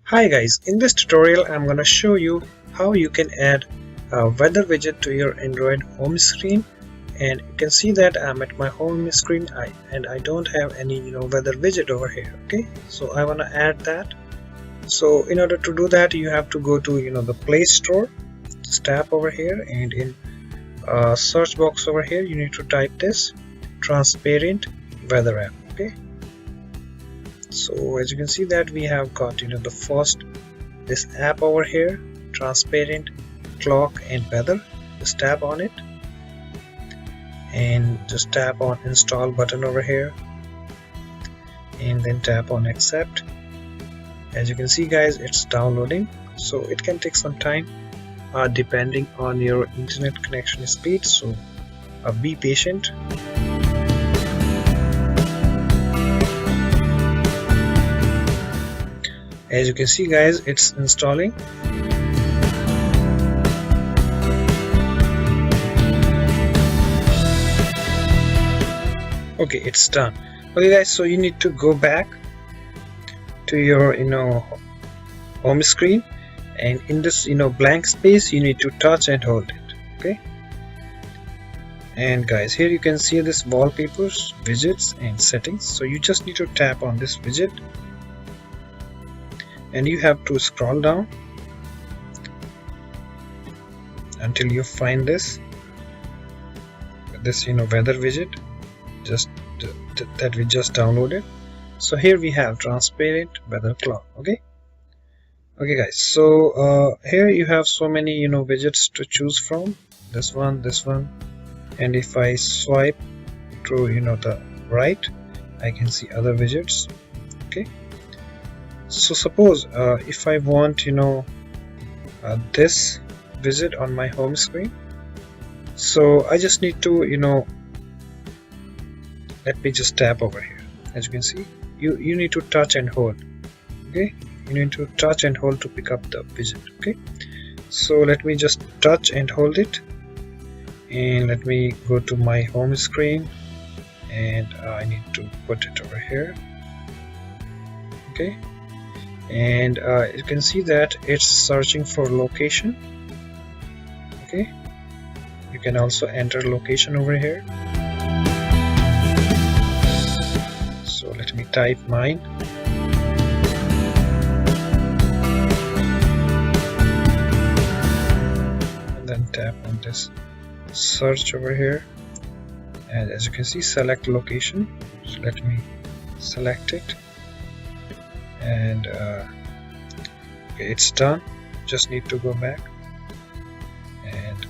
Hi guys, in this tutorial I'm going to show you how you can add a weather widget to your Android home screen. And you can see that I'm at my home screen and I don't have any weather widget over here. Okay, so I want to add that. So in order to do that, you have to go to the Play Store. Just tap over here, and in search box over here you need to type this transparent weather app. Okay, so as you can see that we have got the first this app over here, transparent clock and weather. Just tap on it and just tap on install button over here and then tap on accept. As you can see guys, it's downloading, so it can take some time depending on your internet connection speed, so be patient. As you can see guys, it's installing. Okay, it's done. Okay guys, so you need to go back to your home screen, and in this blank space you need to touch and hold it. Okay, and guys, here you can see this wallpapers, widgets and settings. So you just need to tap on this widget and you have to scroll down until you find this weather widget that we just downloaded. So here we have transparent weather clock. Okay guys, so here you have so many widgets to choose from. This one, and if I swipe to the right, I can see other widgets. Okay, so suppose if I want this widget on my home screen, so I just need to let me just tap over here. As you can see, you need to touch and hold. Okay, you need to touch and hold to pick up the widget. Okay, so let me just touch and hold it, and let me go to my home screen, and I need to put it over here. Okay, and you can see that it's searching for location. Okay, you can also enter location over here. So let me type mine. And then tap on this search over here, and as you can see, select location. So let me select it, and okay, it's done. Just need to go back, and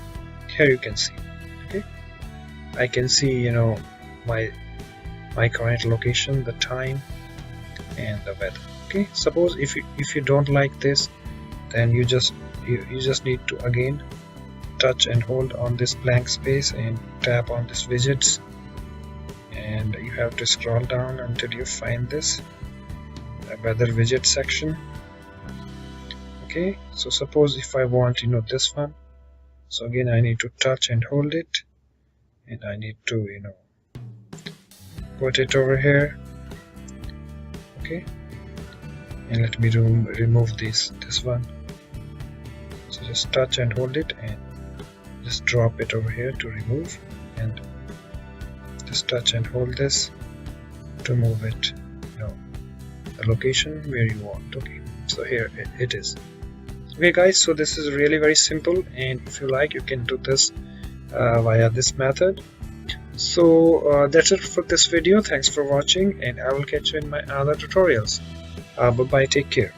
here you can see. Okay, I can see my current location, the time and the weather. Okay, suppose if you don't like this, then you just need to again touch and hold on this blank space and tap on this widgets, and you have to scroll down until you find this weather widget section. Okay, so suppose if I want this one, so again I need to touch and hold it, and I need to put it over here. Okay, and let me remove this one. So just touch and hold it and just drop it over here to remove, and just touch and hold this to move it the location where you want. Okay, so here it is. Okay guys, so this is really very simple, and if you like, you can do this via this method. So that's it for this video. Thanks for watching, and I will catch you in my other tutorials. Bye bye, take care.